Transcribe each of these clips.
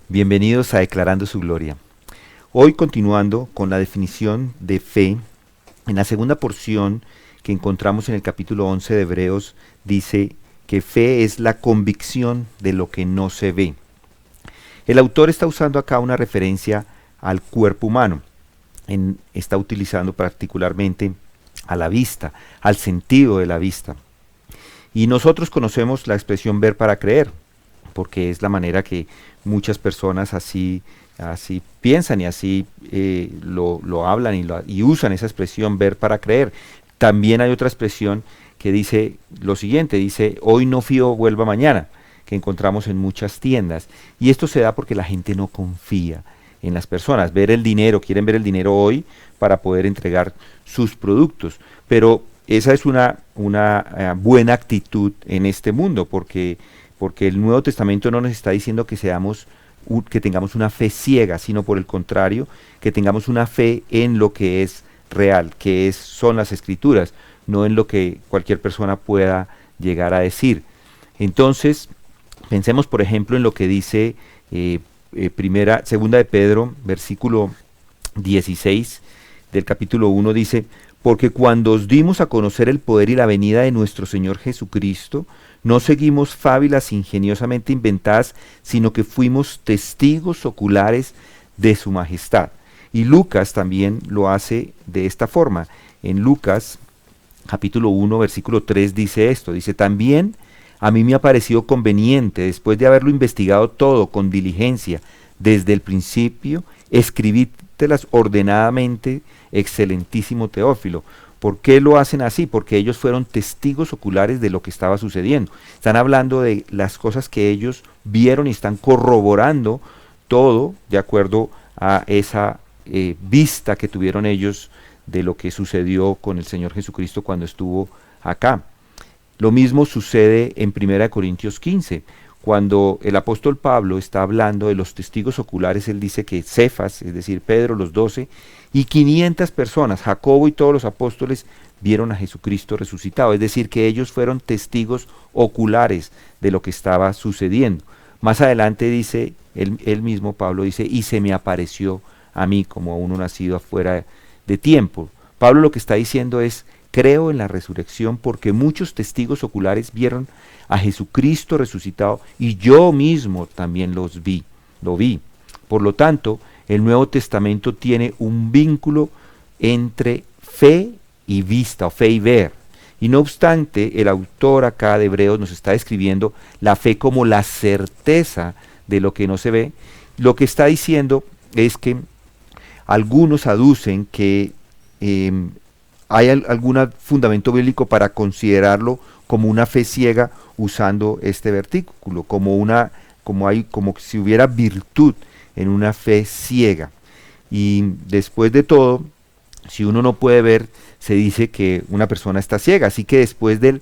Bienvenidos a Declarando su Gloria. Hoy continuando con la definición de fe, en la segunda porción que encontramos en el capítulo 11 de Hebreos, dice que fe es la convicción de lo que no se ve. El autor está usando acá una referencia al cuerpo humano, está utilizando particularmente a la vista, al sentido de la vista. Y nosotros conocemos la expresión ver para creer, porque es la manera que muchas personas así piensan y así lo hablan y usan esa expresión ver para creer. También hay otra expresión que dice lo siguiente, dice hoy no fío, vuelva mañana, que encontramos en muchas tiendas. Y esto se da porque la gente no confía en las personas. Quieren ver el dinero hoy para poder entregar sus productos. Pero esa es una buena actitud en este mundo, porque el Nuevo Testamento no nos está diciendo que tengamos una fe ciega, sino por el contrario, que tengamos una fe en lo que es real, son las Escrituras, no en lo que cualquier persona pueda llegar a decir. Entonces, pensemos por ejemplo en lo que dice segunda de Pedro, versículo 16 del capítulo 1, dice: porque cuando os dimos a conocer el poder y la venida de nuestro Señor Jesucristo, no seguimos fábulas ingeniosamente inventadas, sino que fuimos testigos oculares de su majestad. Y Lucas también lo hace de esta forma. En Lucas, capítulo 1, versículo 3 dice esto, dice: también a mí me ha parecido conveniente, después de haberlo investigado todo con diligencia desde el principio, escribírtelas ordenadamente, excelentísimo Teófilo. ¿Por qué lo hacen así? Porque ellos fueron testigos oculares de lo que estaba sucediendo. Están hablando de las cosas que ellos vieron y están corroborando todo de acuerdo a esa vista que tuvieron ellos de lo que sucedió con el Señor Jesucristo cuando estuvo acá. Lo mismo sucede en 1 Corintios 15. Cuando el apóstol Pablo está hablando de los testigos oculares, él dice que Cefas, es decir, Pedro, los 12, y 500 personas, Jacobo y todos los apóstoles, vieron a Jesucristo resucitado. Es decir, que ellos fueron testigos oculares de lo que estaba sucediendo. Más adelante dice, él mismo, Pablo dice, y se me apareció a mí como a uno nacido afuera de tiempo. Pablo lo que está diciendo es: creo en la resurrección porque muchos testigos oculares vieron a Jesucristo resucitado y yo mismo también lo vi. Por lo tanto, el Nuevo Testamento tiene un vínculo entre fe y vista, o fe y ver. Y no obstante, el autor acá de Hebreos nos está describiendo la fe como la certeza de lo que no se ve. Lo que está diciendo es que algunos aducen que hay algún fundamento bíblico para considerarlo como una fe ciega usando este versículo, como si hubiera virtud en una fe ciega. Y después de todo, si uno no puede ver, se dice que una persona está ciega. Así que después de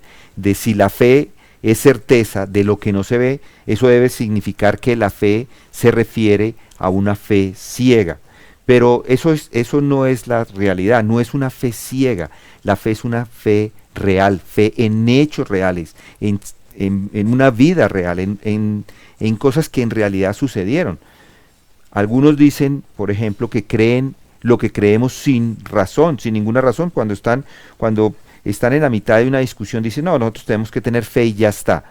si la fe es certeza de lo que no se ve, eso debe significar que la fe se refiere a una fe ciega. Pero eso no es la realidad, no es una fe ciega. La fe es una fe real, fe en hechos reales, en una vida real, en cosas que en realidad sucedieron. Algunos dicen, por ejemplo, que creen lo que creemos sin razón, sin ninguna razón. Cuando están en la mitad de una discusión, dicen: no, nosotros tenemos que tener fe y ya está,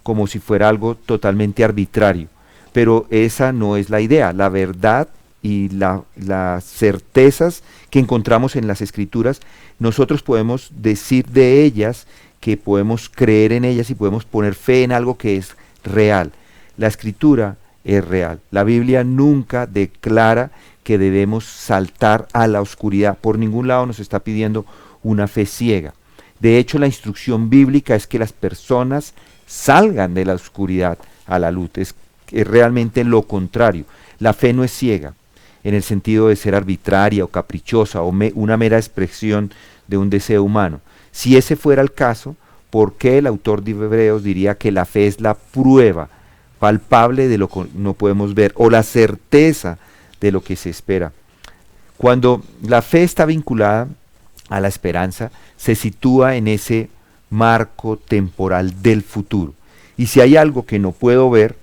como si fuera algo totalmente arbitrario. Pero esa no es la idea. La verdad y las certezas que encontramos en las Escrituras, nosotros podemos decir de ellas que podemos creer en ellas y podemos poner fe en algo que es real. La Escritura es real. La Biblia nunca declara que debemos saltar a la oscuridad. Por ningún lado nos está pidiendo una fe ciega. De hecho, la instrucción bíblica es que las personas salgan de la oscuridad a la luz. Es realmente lo contrario. La fe no es ciega en el sentido de ser arbitraria o caprichosa o una mera expresión de un deseo humano. Si ese fuera el caso, ¿por qué el autor de Hebreos diría que la fe es la prueba palpable de lo que no podemos ver, o la certeza de lo que se espera. Cuando la fe está vinculada a la esperanza, se sitúa en ese marco temporal del futuro. Y si hay algo que no puedo ver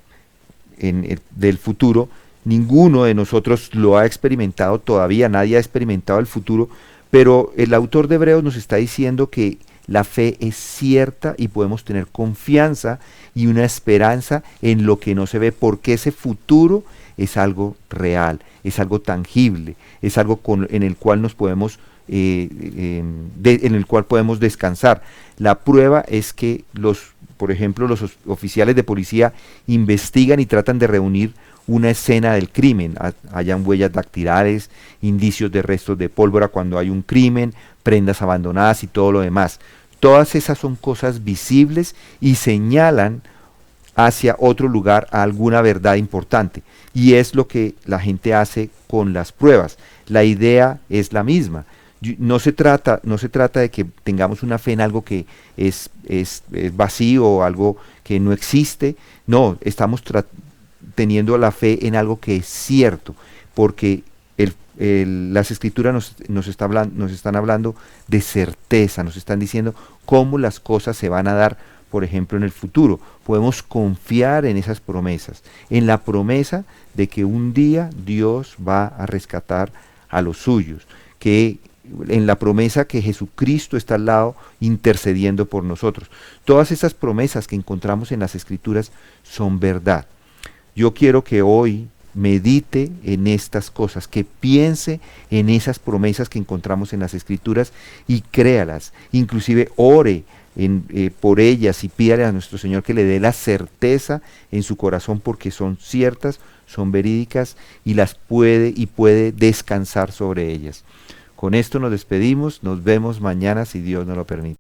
del futuro, ninguno de nosotros lo ha experimentado todavía, nadie ha experimentado el futuro, pero el autor de Hebreos nos está diciendo que la fe es cierta y podemos tener confianza y una esperanza en lo que no se ve, porque ese futuro es algo real, es algo tangible, es algo en el cual nos podemos en el cual podemos descansar. La prueba es que por ejemplo, los oficiales de policía investigan y tratan de reunir una escena del crimen, hayan huellas dactilares, indicios de restos de pólvora cuando hay un crimen, prendas abandonadas y todo lo demás. Todas esas son cosas visibles y señalan hacia otro lugar a alguna verdad importante. Y es lo que la gente hace con las pruebas. La idea es la misma. No se trata de que tengamos una fe en algo que es vacío o algo que no existe. No, estamos teniendo la fe en algo que es cierto, porque las escrituras nos están hablando de certeza, nos están diciendo cómo las cosas se van a dar, por ejemplo, en el futuro. Podemos confiar en esas promesas, en la promesa de que un día Dios va a rescatar a los suyos, en la promesa que Jesucristo está al lado intercediendo por nosotros. Todas esas promesas que encontramos en las escrituras son verdad. Yo quiero que hoy medite en estas cosas, que piense en esas promesas que encontramos en las escrituras y créalas, inclusive ore por ellas y pídale a nuestro Señor que le dé la certeza en su corazón, porque son ciertas, son verídicas y puede descansar sobre ellas. Con esto nos despedimos, nos vemos mañana si Dios nos lo permite.